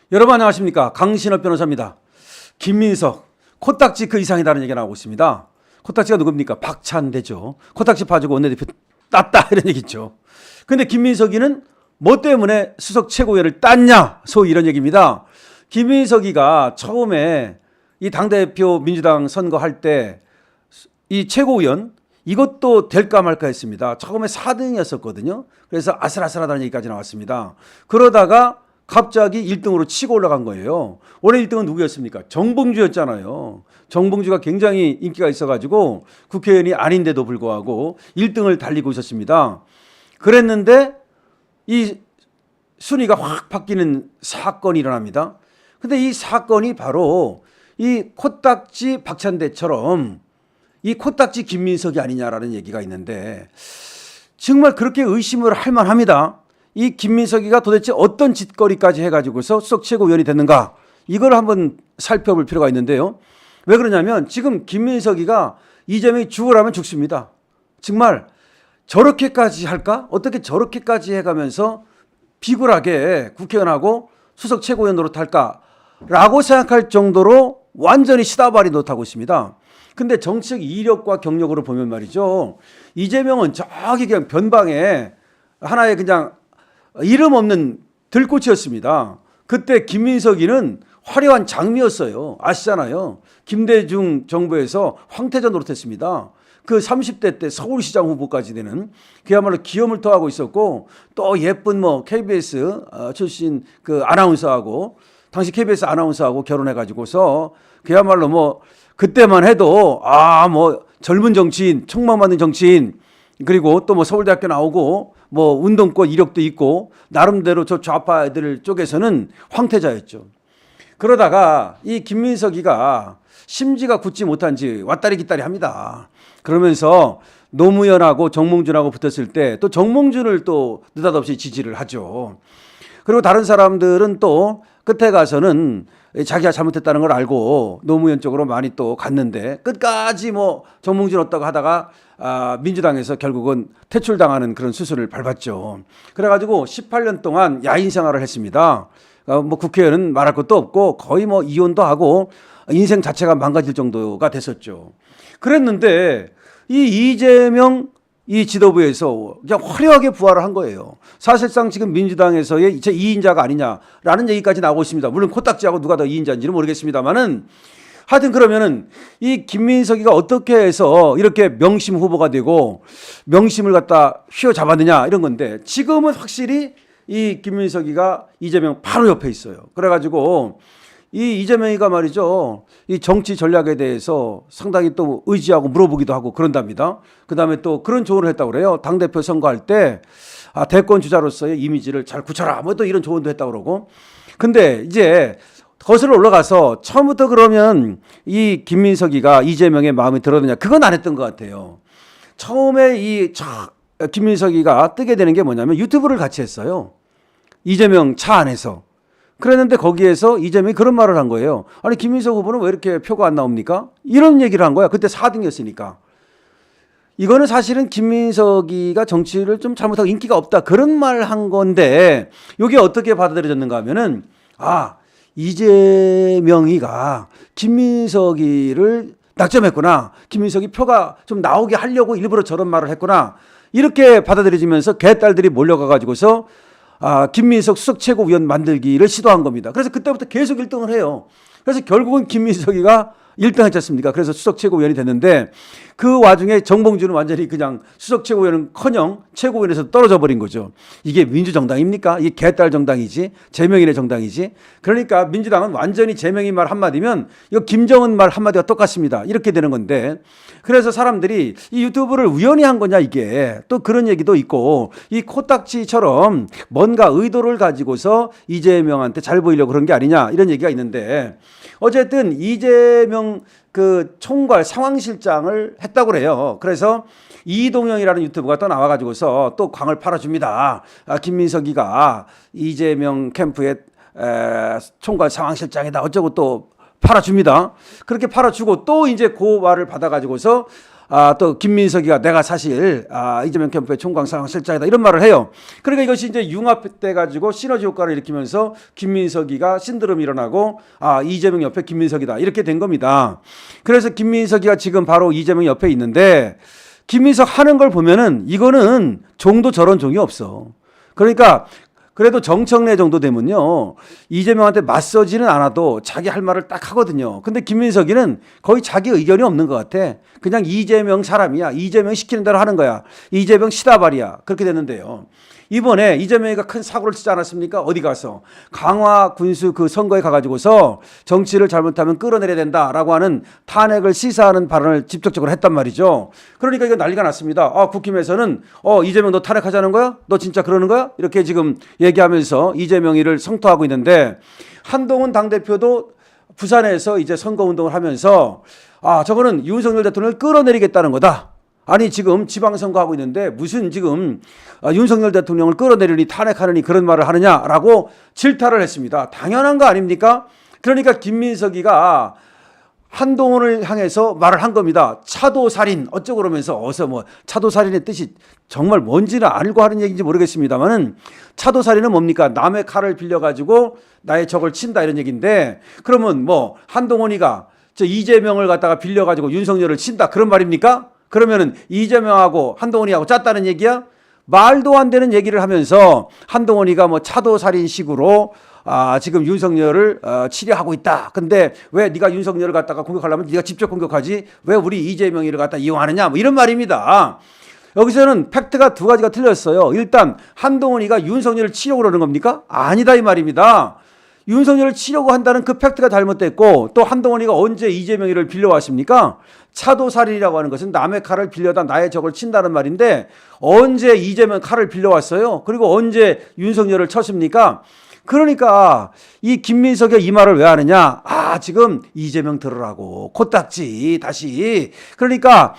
여러분 안녕하십니까? 강신업 변호사입니다. 김민석, 코딱지 그 이상이다는 얘기가 나오고 있습니다. 코딱지가 누굽니까? 박찬대죠. 코딱지 파주고 원내대표 땄다 이런 얘기죠. 근데 김민석이는 뭐 때문에 수석 최고위원을 땄냐? 소위 이런 얘기입니다. 김민석이가 처음에 이 당대표 민주당 선거할 때 이 최고위원 이것도 될까 말까 했습니다. 처음에 4등이었었거든요. 그래서 아슬아슬하다는 얘기까지 나왔습니다. 그러다가 갑자기 1등으로 치고 올라간 거예요. 올해 1등은 누구였습니까? 정봉주였잖아요. 정봉주가 굉장히 인기가 있어가지고 국회의원이 아닌데도 불구하고 1등을 달리고 있었습니다. 그랬는데 이 순위가 확 바뀌는 사건이 일어납니다. 근데 이 사건이 바로 이 코딱지 박찬대처럼 이 코딱지 김민석이 아니냐라는 얘기가 있는데 정말 그렇게 의심을 할 만합니다. 이 김민석이가 도대체 어떤 짓거리까지 해가지고서 수석 최고위원이 됐는가 이걸 한번 살펴볼 필요가 있는데요. 왜 그러냐면 지금 김민석이가 이재명이 죽으라면 죽습니다. 정말 저렇게까지 할까? 어떻게 저렇게까지 해가면서 비굴하게 국회의원하고 수석 최고위원 노릇할까라고 생각할 정도로 완전히 시다발이 노릇하고 있습니다. 근데 정치적 이력과 경력으로 보면 말이죠. 이재명은 저기 그냥 변방에 하나의 그냥 이름 없는 들꽃이었습니다. 그때 김민석이는 화려한 장미였어요. 아시잖아요. 김대중 정부에서 황태자 노릇했습니다. 그 30대 때 서울시장 후보까지 되는 그야말로 기염을터하고 있었고 또 예쁜 뭐 KBS 출신 그 아나운서하고 당시 KBS 아나운서하고 결혼해가지고서 그야말로 뭐 그때만 해도 뭐 젊은 정치인, 촉망 받는 정치인 그리고 또 뭐 서울대학교 나오고 뭐 운동권 이력도 있고 나름대로 저 좌파 애들 쪽에서는 황태자였죠. 그러다가 이 김민석이가 심지가 굳지 못한 지 왔다리 기다리 합니다. 그러면서 노무현하고 정몽준하고 붙었을 때 또 정몽준을 또 느닷없이 지지를 하죠. 그리고 다른 사람들은 또 끝에 가서는 자기가 잘못했다는 걸 알고 노무현 쪽으로 많이 또 갔는데 끝까지 뭐 정몽준 얻다고 하다가 민주당에서 결국은 퇴출당하는 그런 수순을 밟았죠. 그래가지고 18년 동안 야인 생활을 했습니다. 뭐 국회의원은 말할 것도 없고 거의 뭐 이혼도 하고 인생 자체가 망가질 정도가 됐었죠. 그랬는데 이 이재명 이 지도부에서 그냥 화려하게 부활을 한 거예요. 사실상 지금 민주당에서의 제 2인자가 아니냐라는 얘기까지 나오고 있습니다. 물론 코딱지하고 누가 더 2인자인지는 모르겠습니다만은 하여튼 그러면은 이 김민석이가 어떻게 해서 이렇게 명심 후보가 되고 명심을 갖다 휘어잡았느냐 이런 건데 지금은 확실히 이 김민석이가 이재명 바로 옆에 있어요. 그래가지고 이 이재명이가 말이죠. 이 정치 전략에 대해서 상당히 또 의지하고 물어보기도 하고 그런답니다. 그 다음에 또 그런 조언을 했다고 그래요. 당대표 선거할 때 대권 주자로서의 이미지를 잘 굳혀라. 뭐 또 이런 조언도 했다고 그러고. 근데 이제 거슬러 올라가서 처음부터 그러면 이 김민석이가 이재명의 마음에 들었느냐. 그건 안 했던 것 같아요. 처음에 이 김민석이가 뜨게 되는 게 뭐냐면 유튜브를 같이 했어요. 이재명 차 안에서. 그랬는데 거기에서 이재명이 그런 말을 한 거예요. 아니 김민석 후보는 왜 이렇게 표가 안 나옵니까? 이런 얘기를 한 거야. 그때 4등이었으니까. 이거는 사실은 김민석이가 정치를 좀 잘못하고 인기가 없다. 그런 말 한 건데 이게 어떻게 받아들여졌는가 하면은 이재명이가 김민석이를 낙점했구나. 김민석이 표가 좀 나오게 하려고 일부러 저런 말을 했구나. 이렇게 받아들여지면서 개딸들이 몰려가 가지고서 김민석 수석 최고위원 만들기를 시도한 겁니다. 그래서 그때부터 계속 1등을 해요. 그래서 결국은 김민석이가 1등 했지 않습니까? 그래서 수석 최고위원이 됐는데 그 와중에 정봉주는 완전히 그냥 수석 최고위원은커녕 최고위원에서 떨어져 버린 거죠. 이게 민주정당입니까? 이게 개딸 정당이지 재명인의 정당이지. 그러니까 민주당은 완전히 재명인 말 한마디면 이거 김정은 말 한마디가 똑같습니다. 이렇게 되는 건데 그래서 사람들이 이 유튜브를 우연히 한 거냐 이게 또 그런 얘기도 있고 이 코딱지처럼 뭔가 의도를 가지고서 이재명한테 잘 보이려고 그런 게 아니냐 이런 얘기가 있는데 어쨌든 이재명 그 총괄 상황실장을 했다고 그래요. 그래서 이동영이라는 유튜브가 또 나와가지고서 또 광을 팔아줍니다. 김민석이가 이재명 캠프의 총괄 상황실장이다 어쩌고 또 팔아줍니다. 그렇게 팔아주고 또 이제 그 말을 받아가지고서 또 김민석이가 내가 사실 이재명 캠프의 총괄상황실장이다 이런 말을 해요. 그러니까 이것이 이제 융합돼 가지고 시너지 효과를 일으키면서 김민석이가 신드롬이 일어나고 이재명 옆에 김민석이다 이렇게 된 겁니다. 그래서 김민석이가 지금 바로 이재명 옆에 있는데 김민석 하는 걸 보면은 이거는 종도 저런 종이 없어. 그러니까 그래도 정청래 정도 되면요 이재명한테 맞서지는 않아도 자기 할 말을 딱 하거든요. 근데 김민석이는 거의 자기 의견이 없는 것 같아. 그냥 이재명 사람이야. 이재명 시키는 대로 하는 거야. 이재명 시다발이야. 그렇게 됐는데요. 이번에 이재명이가 큰 사고를 치지 않았습니까? 어디 가서 강화 군수 그 선거에 가가지고서 정치를 잘못하면 끌어내려야 된다라고 하는 탄핵을 시사하는 발언을 직접적으로 했단 말이죠. 그러니까 이거 난리가 났습니다. 국힘에서는 이재명 너 탄핵하자는 거야? 너 진짜 그러는 거야? 이렇게 지금 얘기하면서 이재명이를 성토하고 있는데 한동훈 당대표도 부산에서 이제 선거운동을 하면서 저거는 윤석열 대통령을 끌어내리겠다는 거다. 아니 지금 지방선거 하고 있는데 무슨 지금 윤석열 대통령을 끌어내리니 탄핵하느니 그런 말을 하느냐라고 질타를 했습니다. 당연한 거 아닙니까? 그러니까 김민석이가 한동훈을 향해서 말을 한 겁니다. 차도살인 어쩌고 그러면서 어서 뭐 차도살인의 뜻이 정말 뭔지는 알고 하는 얘기인지 모르겠습니다만은 차도살인은 뭡니까? 남의 칼을 빌려가지고 나의 적을 친다 이런 얘기인데 그러면 뭐 한동훈이가 이재명을 갖다가 빌려가지고 윤석열을 친다 그런 말입니까? 그러면은 이재명하고 한동훈이하고 짰다는 얘기야? 말도 안 되는 얘기를 하면서 한동훈이가 뭐 차도살인식으로 지금 윤석열을 치려하고 있다. 근데 왜 네가 윤석열을 갖다가 공격하려면 네가 직접 공격하지? 왜 우리 이재명이를 갖다 이용하느냐? 뭐 이런 말입니다. 여기서는 팩트가 두 가지가 틀렸어요. 일단 한동훈이가 윤석열을 치려고 그러는 겁니까? 아니다 이 말입니다. 윤석열을 치려고 한다는 그 팩트가 잘못됐고 또 한동훈이가 언제 이재명이를 빌려왔습니까? 차도살인이라고 하는 것은 남의 칼을 빌려다 나의 적을 친다는 말인데 언제 이재명 칼을 빌려왔어요? 그리고 언제 윤석열을 쳤습니까? 그러니까 이 김민석의 이 말을 왜 하느냐? 지금 이재명 들으라고 코딱지 다시. 그러니까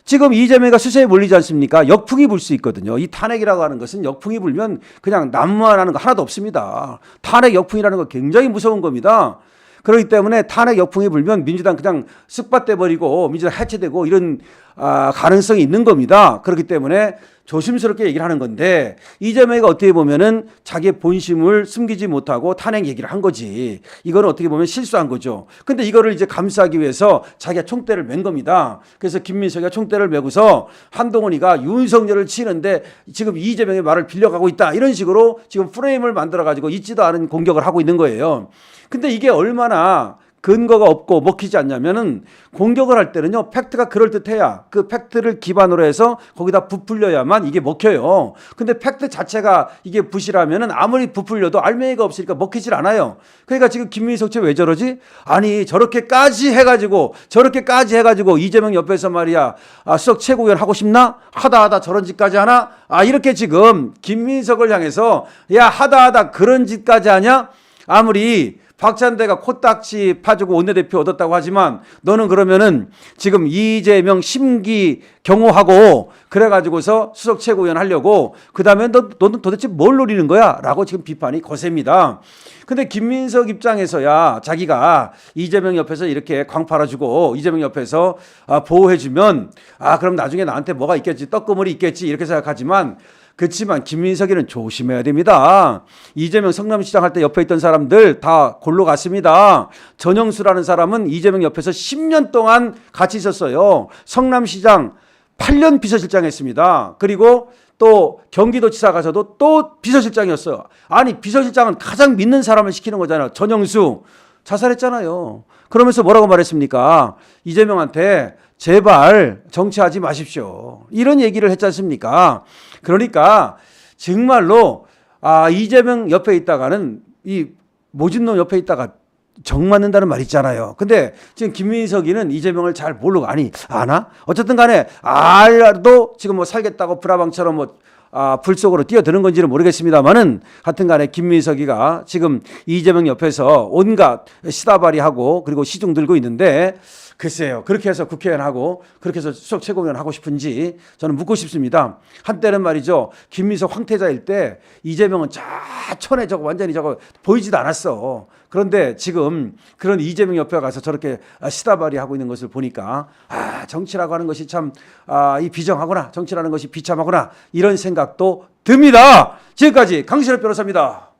지금 이재명이가 수세에 몰리지 않습니까? 역풍이 불 수 있거든요. 이 탄핵이라고 하는 것은 역풍이 불면 그냥 난무하는 거 하나도 없습니다. 탄핵 역풍이라는 거 굉장히 무서운 겁니다. 그렇기 때문에 탄핵 역풍이 불면 민주당 그냥 쓱밭대 버리고 민주당 해체되고 이런 가능성이 있는 겁니다. 그렇기 때문에 조심스럽게 얘기를 하는 건데 이재명이가 어떻게 보면은 자기의 본심을 숨기지 못하고 탄핵 얘기를 한 거지. 이거는 어떻게 보면 실수한 거죠. 근데 이거를 이제 감싸기 위해서 자기가 총대를 맨 겁니다. 그래서 김민석이가 총대를 메고서 한동훈이가 윤석열을 치는데 지금 이재명의 말을 빌려가고 있다. 이런 식으로 지금 프레임을 만들어 가지고 있지도 않은 공격을 하고 있는 거예요. 근데 이게 얼마나 근거가 없고 먹히지 않냐면은 공격을 할 때는요 팩트가 그럴듯해야 그 팩트를 기반으로 해서 거기다 부풀려야만 이게 먹혀요. 근데 팩트 자체가 이게 부실하면은 아무리 부풀려도 알맹이가 없으니까 먹히질 않아요. 그러니까 지금 김민석 쟤 왜 저러지? 아니 저렇게까지 해가지고 이재명 옆에서 말이야 수석 최고위원 하고 싶나? 하다 저런 짓까지 하나? 이렇게 지금 김민석을 향해서 야 하다 그런 짓까지 하냐? 아무리 박찬대가 코딱지 파주고 원내대표 얻었다고 하지만 너는 그러면은 지금 이재명 심기 경호하고 그래가지고서 수석 최고위원 하려고 그 다음에 너는 도대체 뭘 노리는 거야? 라고 지금 비판이 거셉니다. 근데 김민석 입장에서야 자기가 이재명 옆에서 이렇게 광 팔아주고 이재명 옆에서 보호해주면 그럼 나중에 나한테 뭐가 있겠지 떡고물이 있겠지 이렇게 생각하지만 그렇지만 김민석이는 조심해야 됩니다. 이재명 성남시장 할 때 옆에 있던 사람들 다 골로 갔습니다. 전영수라는 사람은 이재명 옆에서 10년 동안 같이 있었어요. 성남시장 8년 비서실장 했습니다. 그리고 또 경기도지사 가서도 또 비서실장이었어요. 아니 비서실장은 가장 믿는 사람을 시키는 거잖아요. 전영수 자살했잖아요. 그러면서 뭐라고 말했습니까? 이재명한테 제발 정치하지 마십시오. 이런 얘기를 했지 않습니까? 그러니까 정말로 이재명 옆에 있다가는 이 모진놈 옆에 있다가 정 맞는다는 말 있잖아요. 근데 지금 김민석이는 이재명을 잘 모르고 아나? 어쨌든 간에 알아도 지금 뭐 살겠다고 브라방처럼 불 속으로 뛰어드는 건지는 모르겠습니다만은 하여튼 간에 김민석이가 지금 이재명 옆에서 온갖 시다발이하고 그리고 시중 들고 있는데 글쎄요. 그렇게 해서 국회의원하고 그렇게 해서 수석 최고위원 하고 싶은지 저는 묻고 싶습니다. 한때는 말이죠. 김민석 황태자일 때 이재명은 천에 저거 완전히 저거 보이지도 않았어. 그런데 지금 그런 이재명 옆에 가서 저렇게 시다발이 하고 있는 것을 보니까 정치라고 하는 것이 참 이 비정하구나. 정치라는 것이 비참하구나. 이런 생각도 듭니다. 지금까지 강신업 변호사입니다.